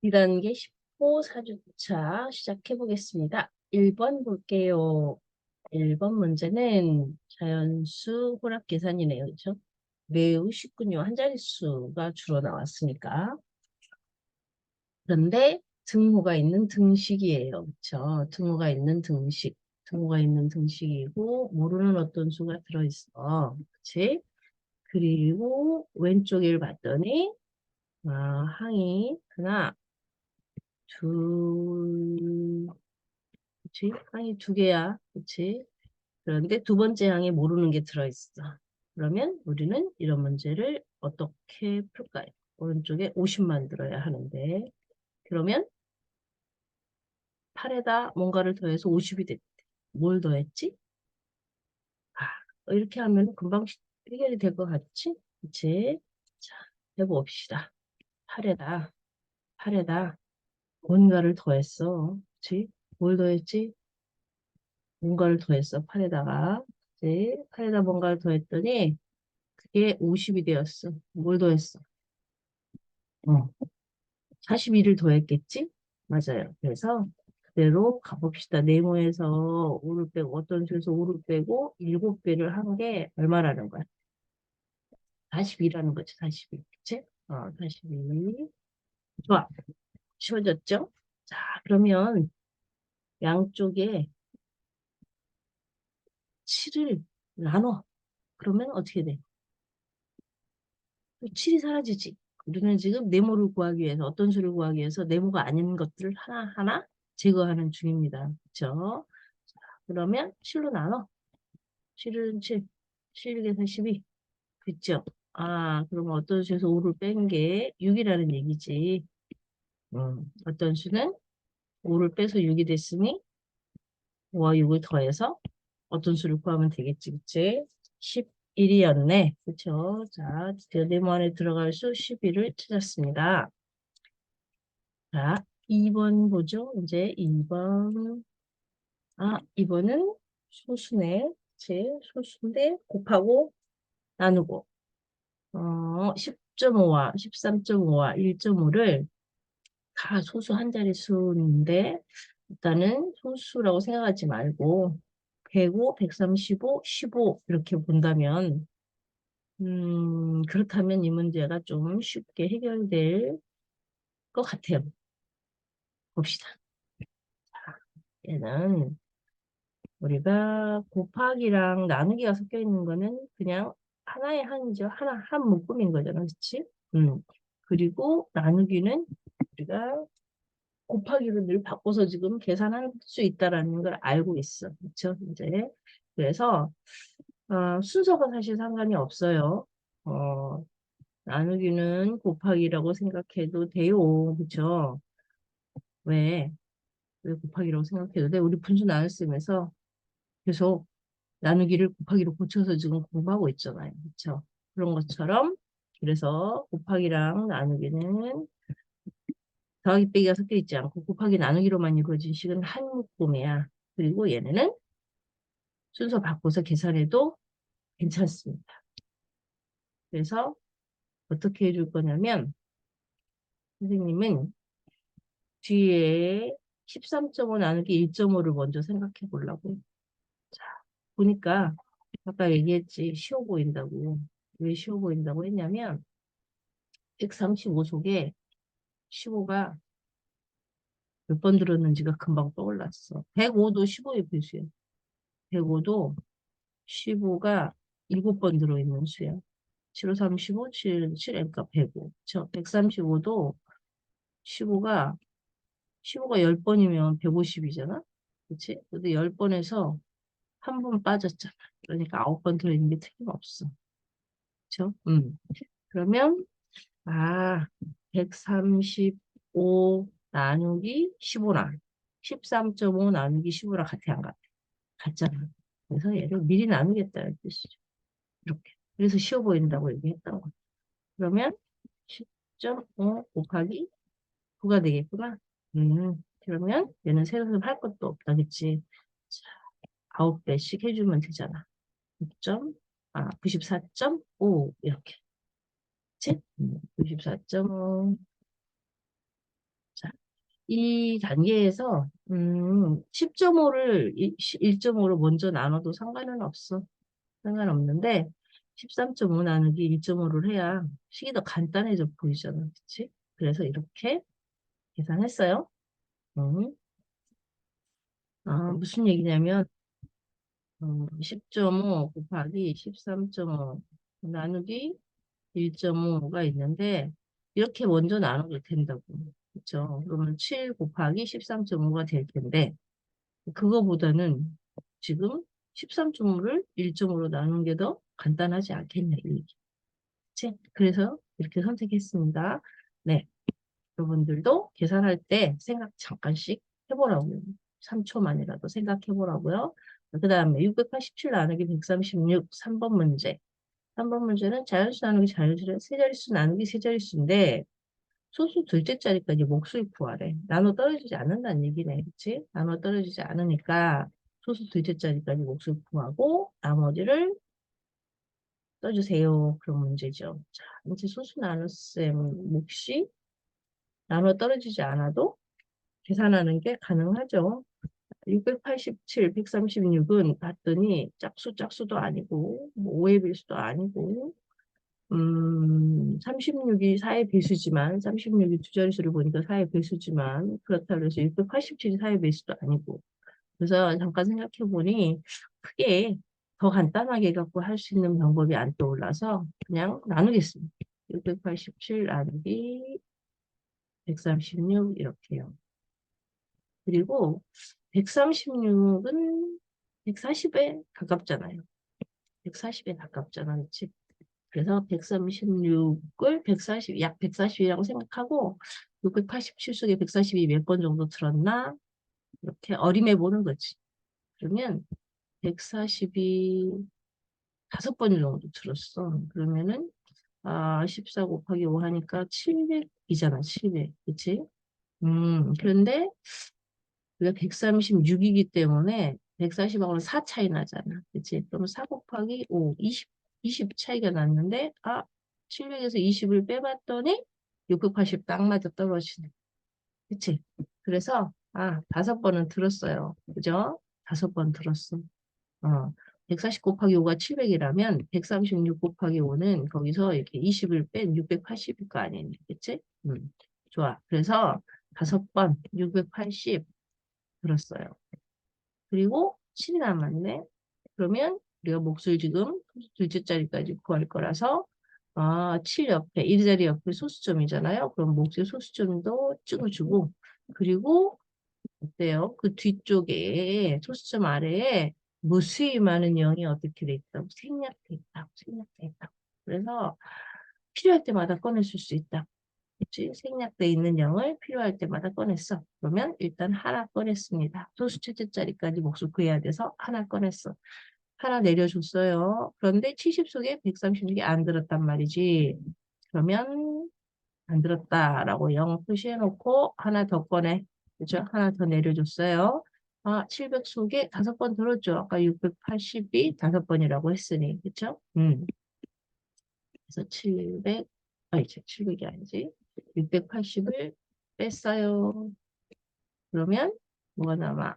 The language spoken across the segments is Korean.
2단계 15사주차 시작해 보겠습니다. 1번 볼게요. 1번 문제는 자연수 혼합 계산이네요. 그렇죠? 매우 쉽군요. 한 자릿수가 주로 나왔으니까. 그런데 등호가 있는 등식이에요. 그렇죠? 등호가 있는 등식. 등호가 있는 등식이고 모르는 어떤 수가 들어있어. 그렇지? 그리고 왼쪽을 봤더니 항이 하나, 둘, 그치? 항이 두 개야. 그치? 그런데 두 번째 항에 모르는 게 들어있어. 그러면 우리는 이런 문제를 어떻게 풀까요? 오른쪽에 50만 들어야 하는데. 그러면 8에다 뭔가를 더해서 50이 됐대. 뭘 더했지? 이렇게 하면 금방 해결이 될 것 같지? 그치? 자, 해봅시다. 8에다 뭔가를 더했어. 그치? 뭘 더했지? 뭔가를 더했어. 8에다가. 그치? 8에다 뭔가를 더했더니 그게 50이 되었어. 뭘 더했어? 어, 42를 더했겠지? 맞아요. 그래서 그대로 가봅시다. 네모에서 5를 빼고 어떤 수에서 5를 빼고 7배를 한 게 얼마라는 거야? 42라는 거지. 42. 그치? 42. 좋아. 쉬워졌죠? 자, 그러면 양쪽에 7을 나눠. 그러면 어떻게 돼? 7이 사라지지. 우리는 지금 네모를 구하기 위해서 어떤 수를 구하기 위해서 네모가 아닌 것들을 하나하나 제거하는 중입니다. 그렇죠? 그러면 7로 나눠. 7은 7, 7에서 12. 그죠? 그러면 어떤 수에서 5를 뺀 게 6이라는 얘기지. 어떤 수는 5를 빼서 6이 됐으니 5와 6을 더해서 어떤 수를 구하면 되겠지. 그치? 11이었네. 그쵸? 자, 드디어 네모 안에 들어갈 수 11을 찾았습니다. 자, 2번 보죠. 이제 2번. 2번은 소수네. 제 소수인데 곱하고 나누고 10.5와 13.5와 1.5를 다 소수 한 자릿수인데 일단은 소수라고 생각하지 말고 105, 135, 15 이렇게 본다면 그렇다면 이 문제가 좀 쉽게 해결될 것 같아요. 봅시다. 얘는 우리가 곱하기랑 나누기가 섞여 있는 거는 그냥 하나의 한이죠. 한 묶음인 거잖아. 그렇지? 그리고 나누기는 우리가 곱하기로 늘 바꿔서 지금 계산할 수 있다라는 걸 알고 있어. 그렇죠? 이제 그래서 순서가 사실 상관이 없어요. 어, 나누기는 곱하기라고 생각해도 돼요. 그렇죠? 왜? 왜 곱하기라고 생각해도 돼? 우리 분수 나눌 쓰면서 계속 나누기를 곱하기로 고쳐서 지금 공부하고 있잖아요. 그렇죠? 그런 것처럼 그래서 곱하기랑 나누기는 더하기 빼기가 섞여 있지 않고 곱하기 나누기로만 이루어진 식은 한 묶음이야. 그리고 얘네는 순서 바꿔서 계산해도 괜찮습니다. 그래서 어떻게 해줄 거냐면 선생님은 뒤에 13.5 나누기 1.5를 먼저 생각해 보려고. 자, 보니까 아까 얘기했지. 쉬워 보인다고. 왜 쉬워 보인다고 했냐면 135 속에 15가 몇 번 들었는지가 금방 떠올랐어. 105도 15의 배수야. 105도 15가 7번 들어있는 수야. 7, 5, 35, 7, 7, 그러니까 105. 135도 15가 10번이면 150이잖아? 그치? 근데 10번에서 한 번 빠졌잖아. 그러니까 9번 들어있는 게 틀림없어. 그쵸? 그러면, 135 나누기 15랑 13.5 나누기 15랑 같아, 안 같아? 같잖아. 그래서 얘를 미리 나누겠다는 뜻이죠. 이렇게. 그래서 쉬워 보인다고 얘기했던 거. 그러면 10.5 곱하기 9가 되겠구나. 그러면 얘는 세로서 할 것도 없다. 그치? 자, 9배씩 해주면 되잖아. 94.5 이렇게. 그치? 94.5 이 단계에서 10.5를 1.5로 먼저 나눠도 상관은 없어. 상관없는데 13.5 나누기 1.5를 해야 식이 더 간단해져 보이잖아. 그치? 그래서 이렇게 계산했어요. 음. 무슨 얘기냐면 10.5 곱하기 13.5 나누기 1.5가 있는데 이렇게 먼저 나눠도 된다고. 그렇죠? 그러면 7 곱하기 13.5가 될 텐데 그거보다는 지금 13.5를 1.5로 나눈 게 더 간단하지 않겠냐 이 얘기. 그치? 그래서 이렇게 선택했습니다. 네, 여러분들도 계산할 때 생각 잠깐씩 해보라고요. 3초만이라도 생각해보라고요. 그 다음에 687 나누기 136 3번 문제. 3번 문제는 자연수 나누기 자연수는 세자릿수 나누기 세자릿수인데 소수 둘째 자리까지 몫을 구하래. 나눠 떨어지지 않는다는 얘기네. 그치? 나눠 떨어지지 않으니까 소수 둘째 자리까지 몫을 구하고 나머지를 써주세요. 그런 문제죠. 자, 이제 소수 나눗셈 몫이 나눠 떨어지지 않아도 계산하는 게 가능하죠. 687, 136은 봤더니 짝수도 아니고 뭐 5의 배수도 아니고 36이 4의 배수지만 36이 두 자릿수를 보니까 4의 배수지만 그렇다고 해서 687이 4의 배수도 아니고 그래서 잠깐 생각해 보니 크게 더 간단하게 갖고 할 수 있는 방법이 안 떠올라서 그냥 나누겠습니다. 687 나누기 136 이렇게요. 그리고 136은 140에 가깝잖아요. 140에 가깝잖아. 그치? 그래서 136을 140, 약 140이라고 생각하고 687 속에 140이 몇 번 정도 들었나? 이렇게 어림해 보는 거지. 그러면 140이 5번 정도 들었어. 그러면은 14 곱하기 5 하니까 700이잖아. 700. 그치? 그런데 우리가 136이기 때문에 140하고는 4 차이 나잖아. 그치? 그럼 4 곱하기 5, 20 차이가 났는데, 700에서 20을 빼봤더니 680 딱 맞아 떨어지네. 그치? 그래서, 5번은 들었어요. 그죠? 5번 들었어. 140 곱하기 5가 700이라면 136 곱하기 5는 거기서 이렇게 20을 뺀 680일 거 아니니. 그치? 좋아. 그래서 5번 680 들었어요. 그리고 7이 남았네. 그러면 우리가 몫을 지금 둘째 자리까지 구할 거라서 7 옆에 1자리 옆에 소수점이잖아요. 그럼 몫의 소수점도 찍어주고 그리고 어때요? 그 뒤쪽에 소수점 아래에 무수히 많은 0이 어떻게 돼 있다고? 생략돼 있다고. 생략돼 있다고. 그래서 필요할 때마다 꺼내줄 수 있다. 그치? 생략돼 있는 0을 필요할 때마다 꺼냈어. 그러면 일단 하나 꺼냈습니다. 소수 첫째 자리까지 몫을 구해야 돼서 하나 꺼냈어. 하나 내려줬어요. 그런데 70 속에 136이 안 들었단 말이지. 그러면 안 들었다라고 0 표시해놓고 하나 더 꺼내. 그죠? 하나 더 내려줬어요. 700 속에 5번 들었죠. 아까 680이 5번이라고 했으니. 그쵸? 그래서 700이 아니지. 680을 뺐어요. 그러면 뭐가 남아?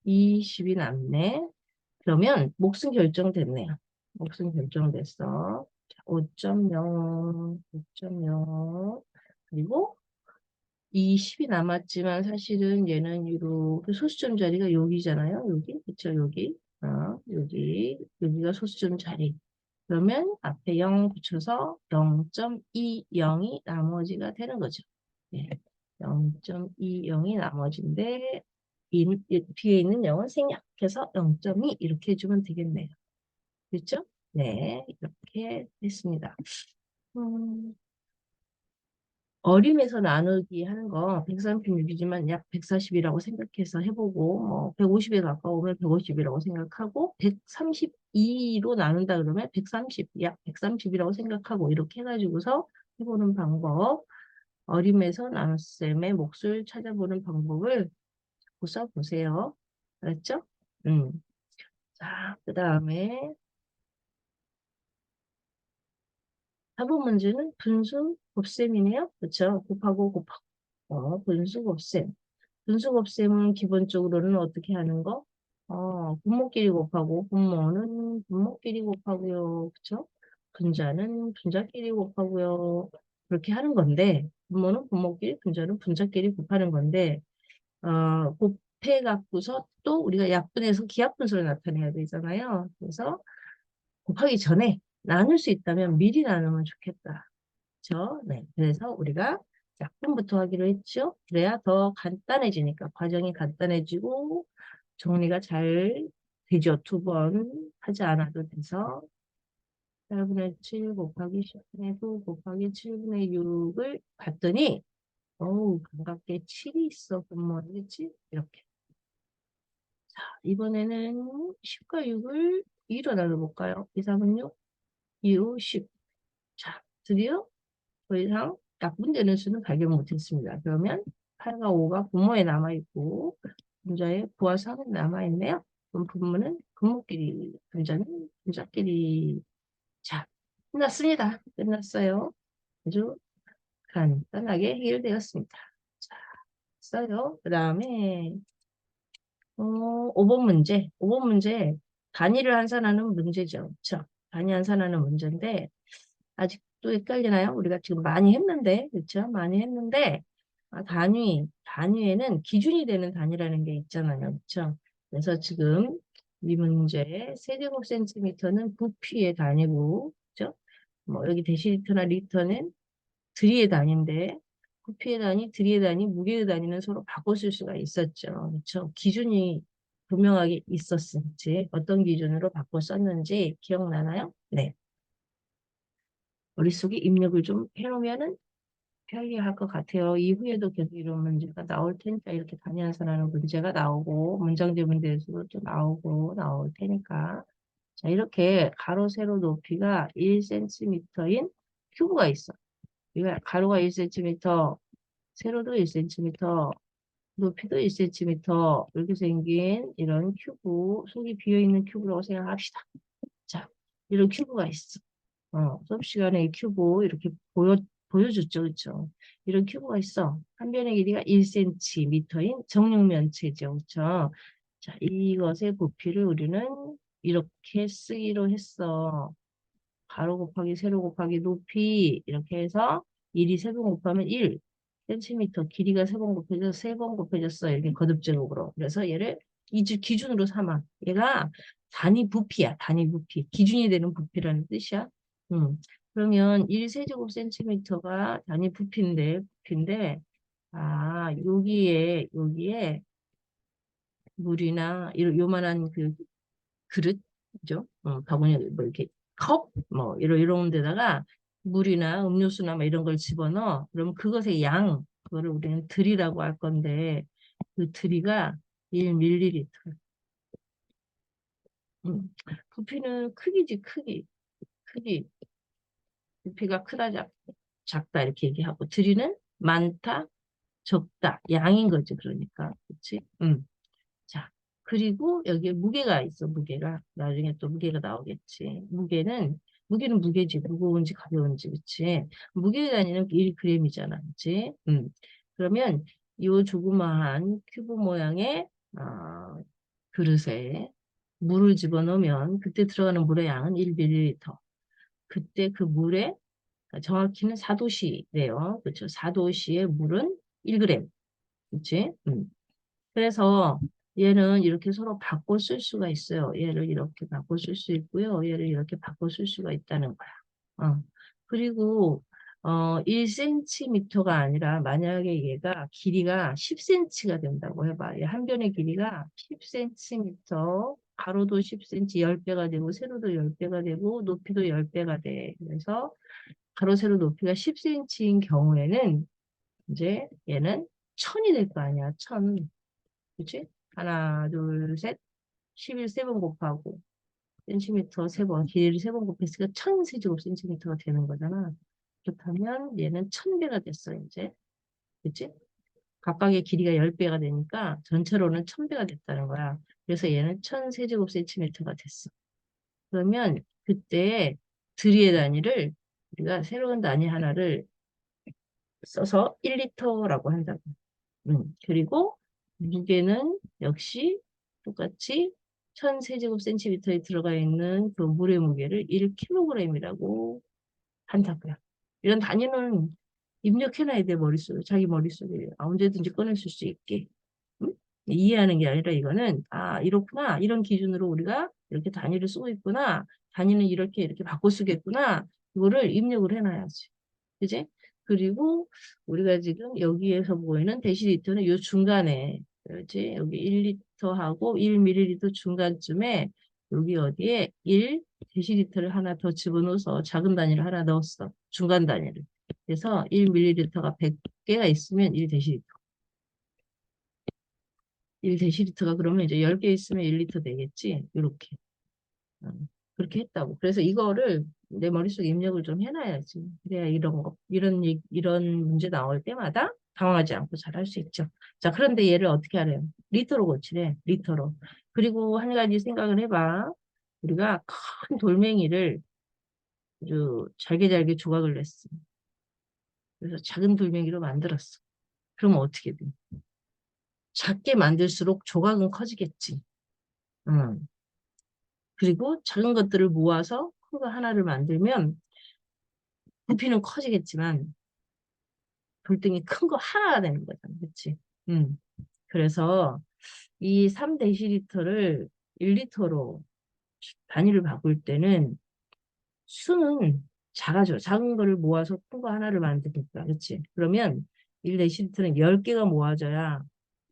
20이 남네. 그러면 몫은 결정됐네요. 몫은 결정됐어. 5.0, 5.0. 그리고 20이 남았지만 사실은 얘는 이렇게 소수점 자리가 여기잖아요. 여기. 그쵸? 여기. 여기가 소수점 자리. 그러면 앞에 0 붙여서 0.20이 나머지가 되는 거죠. 네. 0.20이 나머지인데 뒤에 있는 0은 생략해서 0.2 이렇게 해주면 되겠네요. 그렇죠? 네, 이렇게 됐습니다. 음, 어림에서 나누기 하는 거 136이지만 약 140이라고 생각해서 해보고 뭐 150에 가까우면 150이라고 생각하고 132로 나눈다 그러면 130, 약 130이라고 생각하고 이렇게 해가지고서 해보는 방법 어림에서 나눗셈의 몫을 찾아보는 방법을 자꾸 써보세요. 알았죠? 음. 자, 그 다음에 4번 문제는 분수 곱셈이네요. 그렇죠? 곱하고 곱하고 분수 곱셈. 분수곱셈은 기본적으로는 어떻게 하는 거? 분모끼리 곱하고, 분모는 분모끼리 곱하고요. 그쵸? 분자는 분자끼리 곱하고요. 그렇게 하는 건데, 분모는 분모끼리, 분자는 분자끼리 곱하는 건데, 곱해 갖고서 또 우리가 약분해서 기하분수를 나타내야 되잖아요. 그래서 곱하기 전에 나눌 수 있다면 미리 나누면 좋겠다. 그렇죠? 네. 그래서 우리가 약분부터 하기로 했죠. 그래야 더 간단해지니까 과정이 간단해지고 정리가 잘 되죠. 두 번 하지 않아도 돼서 8분의 7 곱하기 10분의 9 곱하기 7분의 6을 봤더니 어우 반갑게 7이 있어. 분모는 그치? 이렇게. 자, 이번에는 10과 6을 2로 나눠볼까요? 2, 3은 6, 2, 5, 10. 자, 드디어 더 이상 약분되는 수는 발견 못했습니다. 그러면 8과 5가 분모에 남아있고 분자에 9와 3은 남아있네요. 그럼 분모는 분모끼리, 분자는 분자끼리. 자, 끝났습니다. 끝났어요. 아주 간단하게 해결되었습니다. 자, 써요. 그 다음에 5번 문제. 5번 문제 단위를 환산하는 문제죠. 그렇죠? 단위 환산하는 문제인데 아직도 헷갈리나요? 우리가 지금 많이 했는데, 그렇죠? 많이 했는데, 단위에는 기준이 되는 단위라는 게 있잖아요. 그렇죠? 그래서 지금 이 문제 세제곱 센티미터는 부피의 단위고, 그렇죠? 뭐 여기 데시리터나 리터는 드리의 단위인데, 부피의 단위, 드리의 단위, 무게의 단위는 서로 바꿔 쓸 수가 있었죠. 그렇죠? 기준이 분명하게 있었을지, 어떤 기준으로 바꿔 썼는지 기억나나요? 네. 머릿속에 입력을 좀 해놓으면은 편리할 것 같아요. 이후에도 계속 이런 문제가 나올 테니까 이렇게 단위한산하는 문제가 나오고 문장제 문제에서도 또 나오고 나올 테니까 자 이렇게 가로 세로 높이가 1cm인 큐브가 있어. 이거 가로가 1cm, 세로도 1cm, 높이도 1cm 이렇게 생긴 이런 큐브 속이 비어있는 큐브라고 생각합시다. 자 이런 큐브가 있어. 수업 시간에 이 큐브 이렇게 보여줬죠. 그쵸? 이런 큐브가 있어. 한 변의 길이가 1cm인 정육면체죠. 그쵸? 자, 이것의 부피를 우리는 이렇게 쓰기로 했어. 가로 곱하기 세로 곱하기 높이 이렇게 해서 1이 세 번 곱하면 1cm 길이가 세 번 곱해져서 세 번 곱해졌어. 이렇게 거듭제곱으로. 그래서 얘를 기준으로 삼아. 얘가 단위 부피야. 단위 부피. 기준이 되는 부피라는 뜻이야. 음. 그러면 1세제곱 센티미터가 단위 부피인데, 여기에 물이나, 요만한 그 그릇, 그죠? 바구니, 뭐, 이렇게, 컵, 뭐, 이런 데다가 물이나 음료수나 뭐 이런 걸 집어넣어. 그러면 그것의 그거를 우리는 들이라고 할 건데, 그 들이가 1ml. 부피는 크기지, 크기. 부피가 크다, 작다, 이렇게 얘기하고, 들이는 많다, 적다, 양인 거지, 그러니까. 그치? 자, 그리고 여기에 무게가 있어, 무게가. 나중에 또 무게가 나오겠지. 무게는 무게지. 무거운지 가벼운지, 그치? 무게 단위는 1g이잖아, 그치? 그러면 이 조그마한 큐브 모양의, 그릇에 물을 집어넣으면 그때 들어가는 물의 양은 1ml. 그때 그 물에, 정확히는 4도씨래요. 그렇죠? 4도씨의 물은 1g. 그치? 그래서 얘는 이렇게 서로 바꿔 쓸 수가 있어요. 얘를 이렇게 바꿔 쓸 수 있고요. 얘를 이렇게 바꿔 쓸 수가 있다는 거야. 그리고 1cm가 아니라 만약에 얘가 길이가 10cm가 된다고 해봐. 얘 한 변의 길이가 10cm, 가로도 10cm 10배가 되고 세로도 10배가 되고 높이도 10배가 돼. 그래서 가로 세로 높이가 10cm인 경우에는 이제 얘는 1000이 될 거 아니야. 1000. 그치? 하나, 둘, 셋. 11 세 번 곱하고 센티미터 세 번, 길이를 세 번 곱했으니까 1000세제곱 센티미터가 되는 거잖아. 그렇다면 얘는 1000배가 됐어, 이제. 그치? 각각의 길이가 10배가 되니까 전체로는 1000배가 됐다는 거야. 그래서 얘는 1000세제곱 센티미터가 됐어. 그러면 그때 드리의 단위를 우리가 새로운 단위 하나를 써서 1리터라고 한다고. 그리고 무게는 역시 똑같이 1000세제곱센티미터에 들어가 있는 그 물의 무게를 1kg이라고 한다고요. 이런 단위는 입력해놔야 돼, 머릿속에. 자기 머릿속에. 언제든지 꺼내줄 수 있게. 응? 이해하는 게 아니라 이거는, 이렇구나. 이런 기준으로 우리가 이렇게 단위를 쓰고 있구나. 단위는 이렇게 이렇게 바꿔 쓰겠구나. 이거를 입력을 해놔야지. 그지? 그리고 우리가 지금 여기에서 보이는 데시리터는 요 중간에, 그렇지? 여기 1리터하고 1ml 중간쯤에 여기 어디에 1 데시리터를 하나 더 집어넣어서 작은 단위를 하나 넣었어. 중간 단위를. 그래서 1ml가 100개가 있으면 1데시리터. 1데시리터가 그러면 이제 10개 있으면 1리터 되겠지? 이렇게. 그렇게 했다고. 그래서 이거를 내 머릿속에 입력을 좀 해놔야지. 그래야 이런 거, 이런 문제 나올 때마다 당황하지 않고 잘 할 수 있죠. 자, 그런데 얘를 어떻게 하래요? 리터로 고치래. 리터로. 그리고 한 가지 생각을 해봐. 우리가 큰 돌멩이를 아주 잘게 잘게 조각을 냈어. 그래서 작은 돌멩이로 만들었어. 그러면 어떻게 돼? 작게 만들수록 조각은 커지겠지. 음. 그리고 작은 것들을 모아서 큰 거 하나를 만들면 부피는 커지겠지만 돌덩이 큰 거 하나가 되는 거잖아. 그치? 음. 그래서 이 3데시리터를 1리터로 단위를 바꿀 때는 수는 작아져. 작은 거를 모아서 큰 거 하나를 만드니까. 그치? 그러면 1데시리터는 10개가 모아져야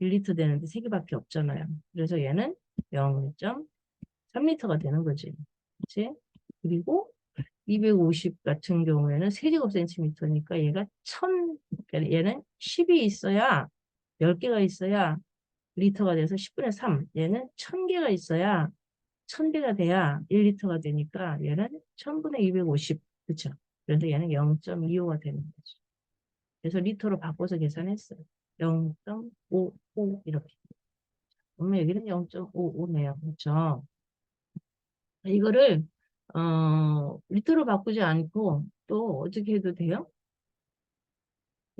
1리터 되는데 3개밖에 없잖아요. 그래서 얘는 0.3리터가 되는 거지. 그치? 그리고 250 같은 경우에는 세제곱센티미터니까 얘가 그러니까 얘는 10이 있어야 10개가 있어야 리터가 돼서 10분의 3. 얘는 1000개가 있어야 1000개가 돼야 1리터가 되니까 얘는 1000분의 250. 그쵸? 그래서 얘는 0.25가 되는 거죠. 그래서 리터로 바꿔서 계산했어요. 0.55 이렇게. 그러면 여기는 0.55네요. 그렇죠? 이거를 리터로 바꾸지 않고 또 어떻게 해도 돼요?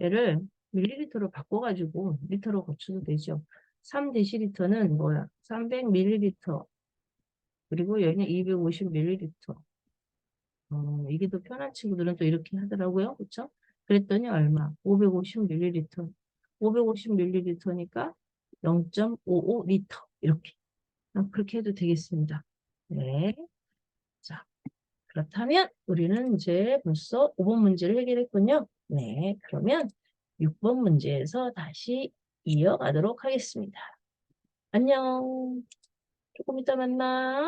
얘를 밀리리터로 바꿔가지고 리터로 고쳐도 되죠. 3데시리터는 뭐야? 300ml 그리고 얘는 250ml. 이게 더 편한 친구들은 또 이렇게 하더라고요. 그쵸? 그랬더니 얼마? 550ml. 550ml니까 0.55리터. 이렇게. 그렇게 해도 되겠습니다. 네. 자, 그렇다면 우리는 이제 벌써 5번 문제를 해결했군요. 네, 그러면 6번 문제에서 다시 이어가도록 하겠습니다. 안녕. 조금 이따 만나.